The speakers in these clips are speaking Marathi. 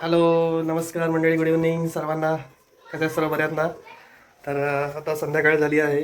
हॅलो नमस्कार मंडळी, गुड इव्हनिंग सर्वांना. कशा सर्व बऱ्यात ना? तर आता संध्याकाळ झाली आहे,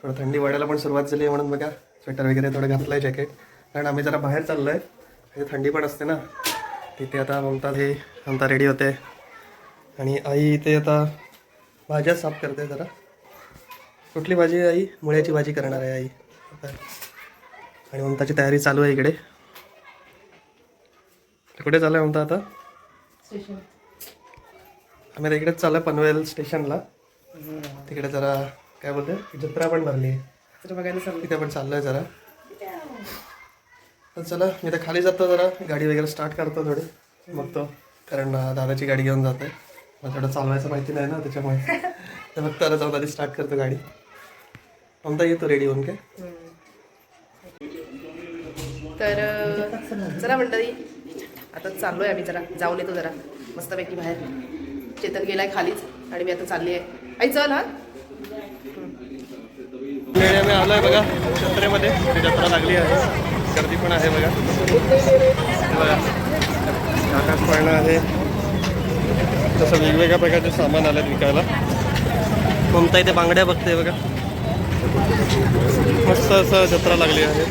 थोडं थंडी वाढायला पण सुरुवात झाली आहे, म्हणून बघा स्वेटर वगैरे थोडं घातलं आहे, जॅकेट. कारण आम्ही जरा बाहेर चाललो आहे, थंडी पण असते ना तिथे. आता ममता रेडी होते आणि आई इथे आता भाज्या साफ करते. जरा कुठली भाजी आहे आई? मुळ्याची भाजी करणार आहे आई आता, आणि ममताची तयारी चालू आहे इकडे. कुठे चालू आहे ममता आता? आम्ही इकडेच चालू आहे पनवेल स्टेशनला. तिकडे जरा काय बोलते जत्रा पण भरली आहे बघायला चाललं, तिथे पण चाललं आहे जरा. तर चला मी तर खाली जातो, जरा गाडी वगैरे स्टार्ट करतो थोडी, मग तो कारण दादाची गाडी घेऊन जाते, मग थोडं चालवायचं माहिती नाही ना त्याच्यामुळे. तर फक्त आता जाऊन आधी स्टार्ट करतो गाडी. ममता येतो रेडी होऊन काय. तर चला मंडळी, आता चाललो आहे आम्ही, जरा जाऊन येतो जरा मस्तपैकी बाहेर. चेतन गेलाय खालीच आणि मी आता चालली आहे. आई चल. हा आम्ही आलो आहे बघा जत्रेमध्ये, जत्रा लागली आहे, गर्दी पण आहे बघा. बघा आकाश पाळणं आहे, तसं वेगवेगळ्या प्रकारचे सामान आले विकायला. ममता इथे बांगड्या बघते बघा, मस्त असं जत्रा लागली आहे.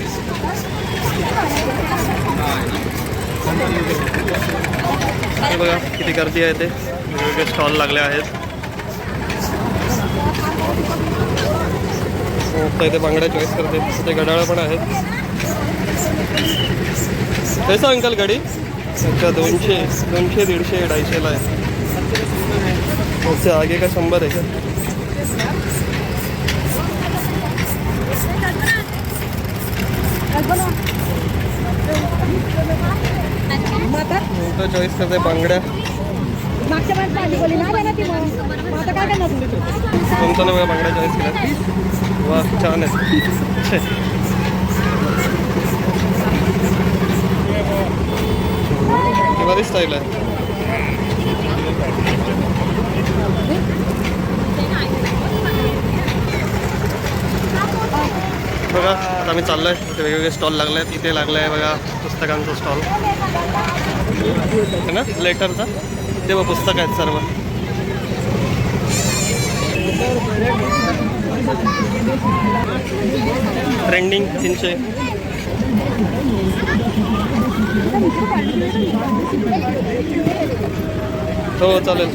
हे बघा किती गर्दी आहे, ते वेगवेगळे स्टॉल लागले आहेत. इथे बांगड्या चॉईस करते, तिथे घड्याळं पण आहेत. कैसा अंकल गाडी? अच्छा 200, 150, 250ला आहे. उससे आगे का 100 आहे का? चॉईस करते बांगड्या. कोणतं नाही बांगड्या चॉईस केल्या. वा छान आहे. बरी स्टाईल आहे. बघा आता आम्ही चाललो आहे, तिथे वेगवेगळे स्टॉल लागले आहेत. इथे लागलं आहे बघा पुस्तकांचा स्टॉल आहे ना, लेटरचा. तेव्हा पुस्तक आहेत सर्व. ट्रेंडिंग 300. हो चालेल.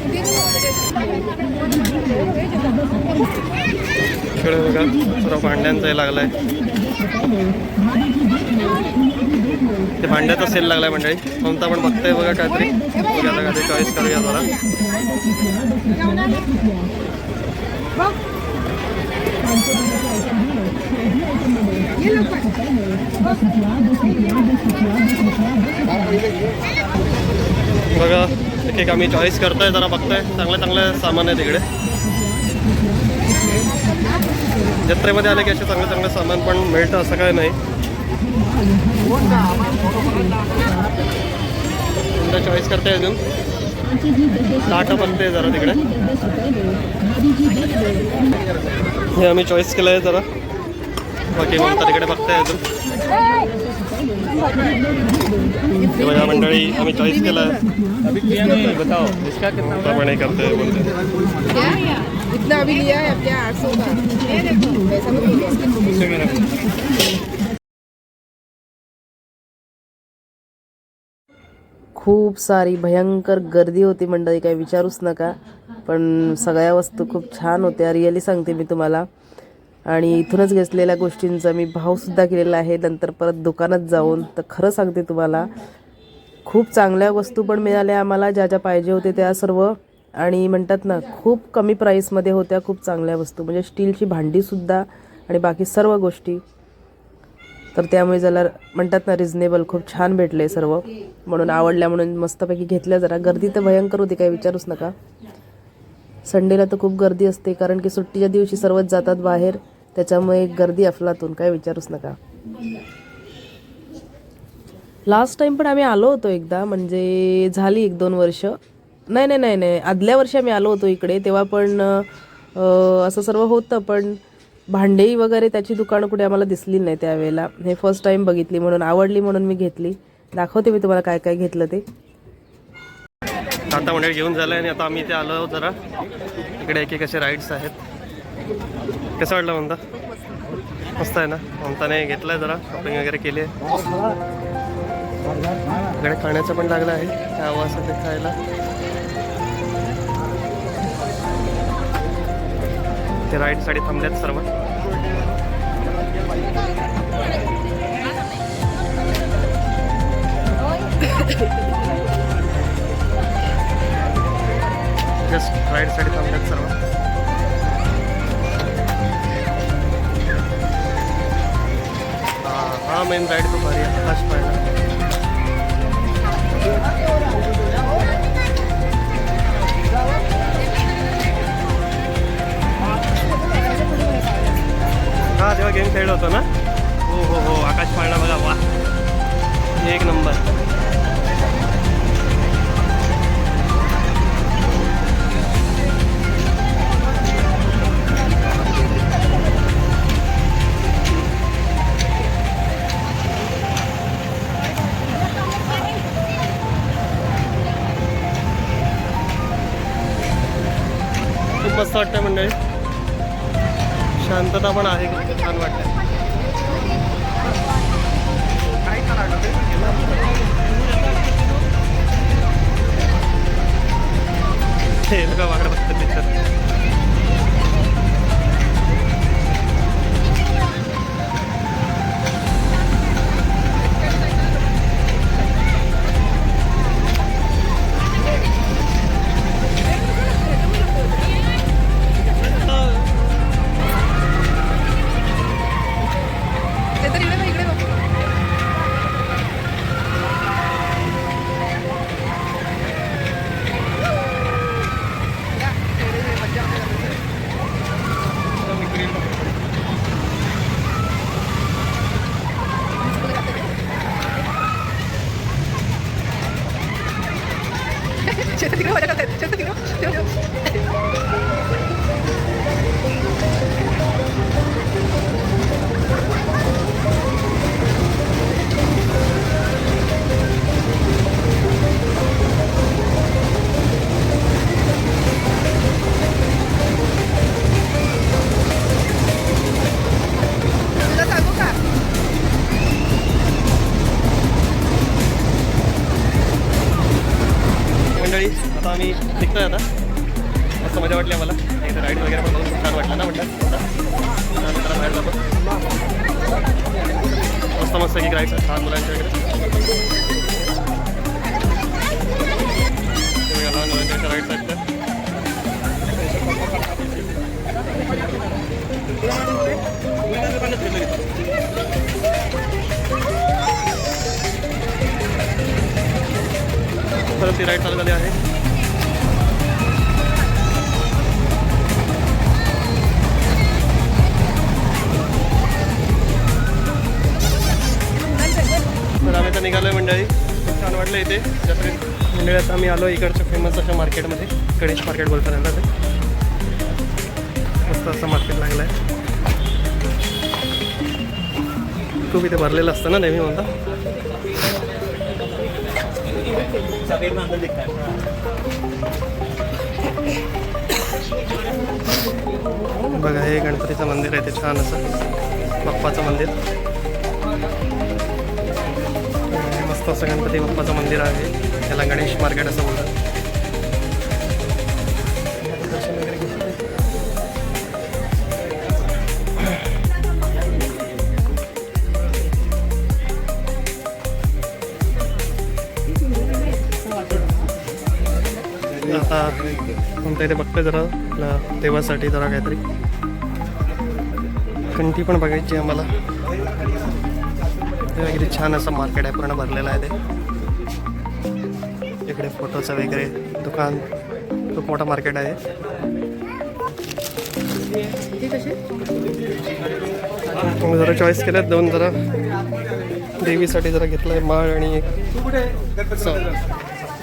इकडे बघा सर्व भांड्यांचं हे लागलं आहे, ते भांड्याचा सेल लागला आहे मंडळी. ममता पण बघताय बघा काहीतरी, बघा काहीतरी चॉईस करूया जरा. बघा एक एक आम्ही चॉईस करतोय, जरा बघतोय. चांगले सामान आहे तिकडे. जत्रेमध्ये आले की असे चांगले सामान पण मिळतं असं काय नाही. तुमचा चॉईस करते अजून ताटं पण ते जरा तिकडे. हे आम्ही चॉईस केलं आहे जरा, बाकी मग तिकडे बघताय अजून. बघा मंडळी आम्ही चॉईस केलं आहे, पण हे करते बोलते. इतना अभी लिया है अब क्या 800 का पैसा खूप सारी भयंकर गर्दी होती मंडळी, काही विचारूच नका. पण सगळ्या वस्तू खूप छान होत्या, रिअली सांगते मी तुम्हाला. आणि इथूनच घेतलेल्या गोष्टींचा मी भावसुद्धा केलेला आहे नंतर परत दुकानात जाऊन. तर खरं सांगते तुम्हाला, खूप चांगल्या वस्तू पण मिळाल्या आम्हाला, ज्या ज्या पाहिजे होते त्या सर्व. आणि म्हणतात ना खूप कमी प्राईसमध्ये होत्या, खूप चांगल्या वस्तू, म्हणजे स्टीलची भांडीसुद्धा आणि बाकी सर्व गोष्टी. तर त्यामुळे जरा म्हणतात ना रिजनेबल, खूप छान भेटले सर्व, म्हणून आवडल्या, म्हणून मस्तपैकी घेतल्या. जरा गर्दी तर भयंकर होती, काही विचारूच नका. संडेला तर खूप गर्दी असते, कारण की सुट्टीच्या दिवशी सर्वच जातात बाहेर, त्याच्यामुळे गर्दी अफलातून, काही विचारूच नका. लास्ट टाईम पण आम्ही आलो होतो एकदा, म्हणजे झाली 1-2 वर्ष. नाही आदल्या वर्षी आम्ही आलो होतो इकडे, तेव्हा पण असं सर्व होतं, पण भांडेई वगैरे त्याची दुकानं कुठे आम्हाला दिसली नाही त्यावेळेला. हे फर्स्ट टाइम बघितली, म्हणून आवडली, म्हणून मी घेतली. दाखवते मी तुम्हाला काय काय घेतलं ते. आता मंडळी घेऊन झालं आणि आता आम्ही इथे आलो जरा इकडे एक एक असे राईड्स आहेत. कसं वाटलं म्हणता? मस्त आहे ना. ममताने घेतलं आहे जरा शॉपिंग वगैरे केली आहे. इकडे खाण्याचं पण लागलं आहे काय हवं असं ते खायला. ते राईडसाठी थांबल्यात सर्व. जस्ट राईडसाठी थांबल्यात सर्व. हा मेन राईड तो भारी आहे आकाश पाहिला. हा तेव्हा गेम खेळलो होतो ना. हो हो हो आकाश पाळणा बघा. वा एक नंबर. खूप मस्त वाटतंय मंडळी. शांतता पण आहे. खूप छान वाटतंय. हे बघा वाकडं बघतात तिथं. आता आम्ही निघतोय. आता मस्त मजा वाटली आम्हाला. इथे राईड वगैरे पण खूप छान वाटलं ना म्हटलं. आता बाहेर जातो. मस्त मस्त की राईड्स आहेत लहान मुलांच्या वगैरे. लहान मुलांच्या राईड्स आहेत परत ती राईड चालू झाली आहे. तर आम्ही आता निघालो आहे मंडळी. खूप छान वाटलं इथे जत्रेत. मंडळी आता आम्ही आलो इकडच्या फेमस अशा मार्केटमध्ये. गणेश मार्केट बोलतात त्यांना ते. मस्त असं मार्केट लागलं आहे. खूप इथे भरलेलं असतं ना नेहमी म्हणता. बघा हे गणपतीचं मंदिर आहे. ते छान असं बाप्पाचं मंदिर. मस्त असं गणपती बाप्पाचं मंदिर आहे. याला गणेश मार्केट असं बोलतात. आता आमच्या इथे बघतोय जरा देवासाठी जरा काहीतरी कंठी पण बघायची आम्हाला. वगैरे छान असं मार्केट आहे. पूर्ण भरलेलं आहे ते. इकडे फोटोचं वगैरे दुकान. खूप मोठं मार्केट आहे. जरा चॉईस केल्यात दोन. जरा देवीसाठी जरा घेतलं आहे माळ आणि एक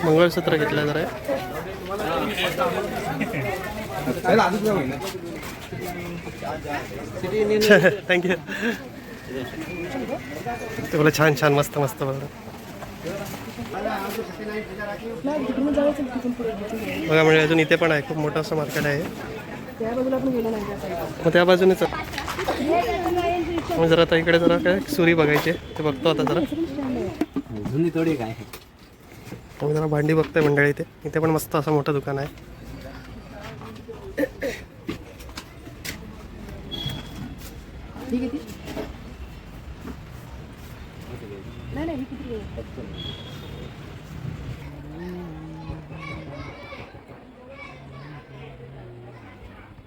मंगळसूत्र घेतलं आहे जरा. थँक्यू. ते बोला छान छान मस्त मस्त बघा. बघा म्हणजे अजून इथे पण आहे, खूप मोठं असं मार्केट आहे. मग त्या बाजूनेच मग जरा आता इकडे जरा काय सुरी बघायची ते बघतो आता जरा. मग जरा भांडी बघतोय मंडळी. इथे पण मस्त असं मोठं दुकान आहे.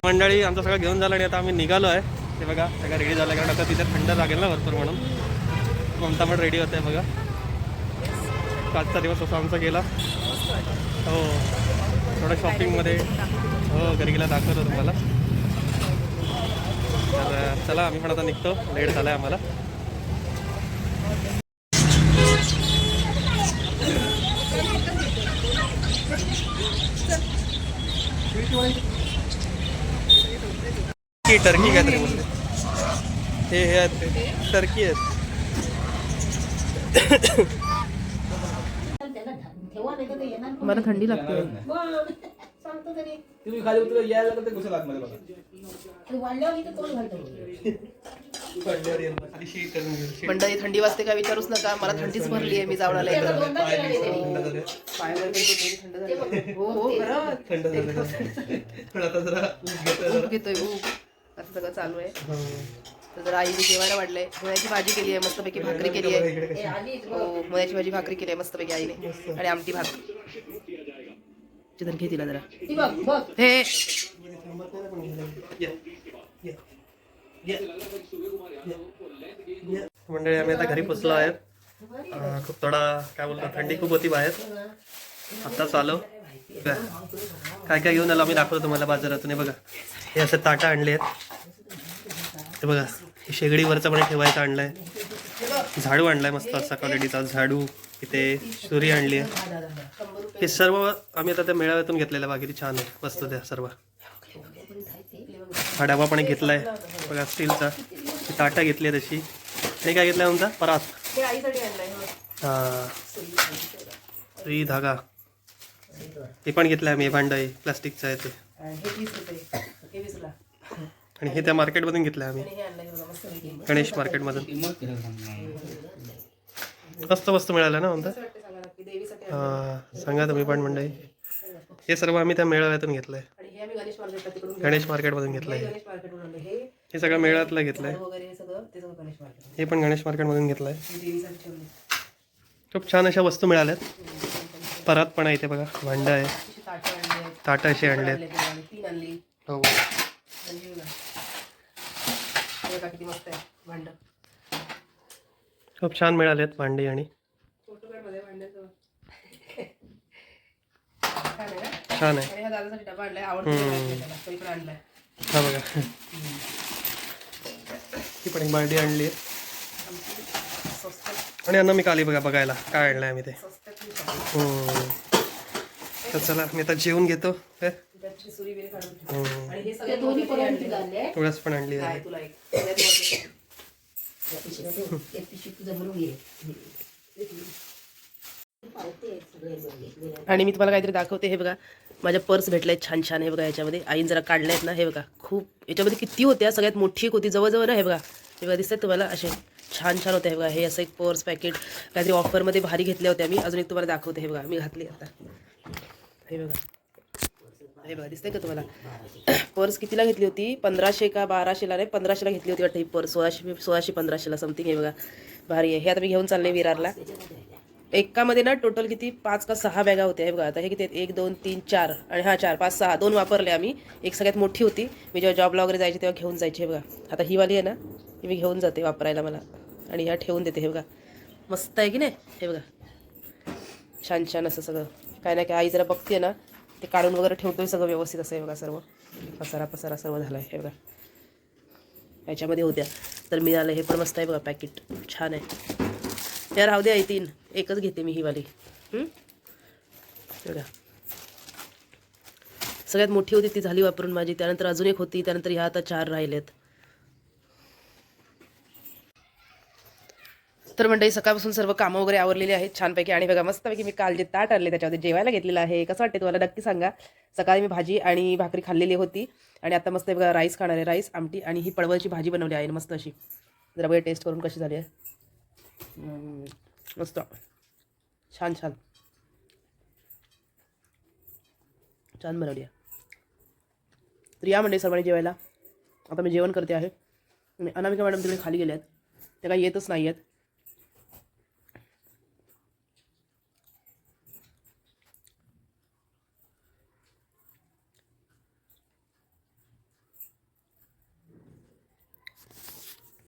मंडळी आमचं सगळं घेऊन झालं आणि आता आम्ही निघालो आहे. ते बघा सगळं रेडी झालं, कारण आता तिथे थंड लागेल ना भरपूर म्हणून. ममता पण रेडी होते बघा. आजचा दिवस असा आमचा गेला. हो थोडं शॉपिंगमध्ये हो घरी गेला दाखवतो तुम्हाला. तर चला आम्ही पण आता निघतो, लेट झाला आहे आम्हाला. टर्की काहीतरी बोलते. हे आहेत टर्की आहेत. मला थंडी लागते. तुम्ही खाली उतर यायला तर घुसा लाग मला मंडळी थंडी वाजते का विचारूच नका, मला थंडीच भरली आहे. मी जाऊन आले हो हो थंड झालं पण आता जरा ऊब घेतोय ऊब. असं सगळं चालू आहे. तर जरा आईने जेवायला वाढलंय. मुळ्याची भाजी केली आहे मस्तपैकी, भाकरी केली आहे. हो मुळ्याची भाजी भाकरी केली आहे मस्तपैकी आईने, आणि आमटी भाकरी. चिकन घे तिला जरा. हे मंडळी आम्ही आता घरी पोचलो आहेत. खूप थोडा काय बोलतो थंडी खूप होती बाहेर. आत्ताच आलो. काय काय घेऊन आलो आम्ही दाखवतो तुम्हाला बाजारातून. हे बघा हे असं ताटं आणले आहेत. हे बघा हे शेगडीवरचं पण ठेवायचं आणलंय. झाडू आणलाय मस्त असा क्वालिटीचा झाडू. इथे सुरी आणली आहे. हे सर्व आम्ही आता त्या मेळाव्यातून घेतलेलं बघा, किती छान आहे मस्त त्या सर्व. हा डबा पण घेतलाय बघा स्टीलचा. ताटा घेतली आहे तशी. हे काय घेतलंय तुमचा परात. हा सुई धागा हे पण घेतलंय आम्ही. भांड आहे प्लास्टिकचं आहे ते. आणि हे त्या मार्केटमधून घेतलंय आम्ही, गणेश मार्केटमधून. मस्त वस्तू मिळाल्या ना म्हणता. हां सांगा तुम्ही पण मंडळी. हे सर्व आम्ही त्या मेळाव्यातून घेतलंय, गणेश मार्केटमधून घेतलंय. हे सगळं मेळ्यातलं घेतलंय. हे पण गणेश मार्केटमधून घेतलंय. खूप छान अशा वस्तू मिळाल्यात. परात पण आहे इथे बघा, भांड आहे, ताटं असे आणले आहेत. हो खूप छान मिळालेत भांडी. आणि छान आहे. हा बघा ही पण एक भांडी आणली आहे. आणि यांना मी काली बघा बघायला काय आणलंय आम्ही ते. तर चला मी आता जेवून घेतो. तुळस पण आणली आहे. आणि मी तुम्हाला काहीतरी दाखवते. हे बघा माझ्या पर्स भेटल्या आहेत छान छान. हे बघा याच्यामध्ये आईन जरा काढल्या आहेत ना. हे बघा खूप याच्यामध्ये किती होत्या, सगळ्यात मोठी एक होती जवळजवळ ना. हे बघा हे बघा दिसतात तुम्हाला, असे छान छान होते. हे बघा हे असं एक पर्स पॅकेट काहीतरी ऑफरमध्ये भारी घेतल्या होत्या मी. अजून एक तुम्हाला दाखवते. हे बघा मी घातली आता. हे बघा हे बघा दिसतंय का तुम्हाला. पर्स कितीला घेतली होती, 1500 का 1200ला नाही 1500ला घेतली होती वाटतं ही पर्स. 1600-1500ला समथिंग. हे बघा भारी आहे. हे आता मी घेऊन चालले विरारला. एकामध्ये ना टोटल किती 5 का 6 बॅगा होत्या. हे बघा आता हे किती आहेत, 1 2 3 4 आणि हा 4 5 6 2 वापरले आम्ही. एक सगळ्यात मोठी होती, मी जेव्हा जॉबला वगैरे जायचे तेव्हा घेऊन जायचे. हे बघा आता ही वाली आहे ना, ही मी घेऊन जाते वापरायला मला, आणि ह्या ठेवून देते. हे बघा मस्त आहे की नाही. हे बघा छान छान असं सगळं काय ना काय आई जरा बघते ना, ते काढून वगैरे ठेवतोय सगळं व्यवस्थित असं. हे बघा सर्व पसारा सर्व झाला आहे. हे बघा ह्याच्यामध्ये होत्या तर मिळालं. हे पण मस्त आहे बघा पॅकेट, छान आहे. या राहू दे आई, 3 एकच घेते मी ही वाली. बघा सगळ्यात मोठी होती ती झाली वापरून माझी. त्यानंतर अजून एक होती, त्यानंतर ह्या आता 4 राहिलेत. तर मंडळी सकाळपासून सर्व कामं वगैरे आवरलेली आहेत छानपैकी. आणि बघा मस्तपैकी मी काल जे ताट आणले त्याच्यामध्ये जेवायला घेतलेलं आहे. कसं वाटते तुम्हाला नक्की सांगा. सकाळी मी भाजी आणि भाकरी खाल्लेली होती आणि आता मस्त बघा राईस खाणार आहे. राईस आमटी आणि ही पडवळची भाजी बनवली आहे मस्त अशी. जरा बघा टेस्ट करून कशी झाली आहे. मस्त छान छान छान बनवली आहे. तर या मंडळी सर्वांनी जेवायला. आता मी जेवण करते आहे. आणि अनामिका मॅडम तिकडे खाली गेले आहेत. त्या काही येतच नाही आहेत.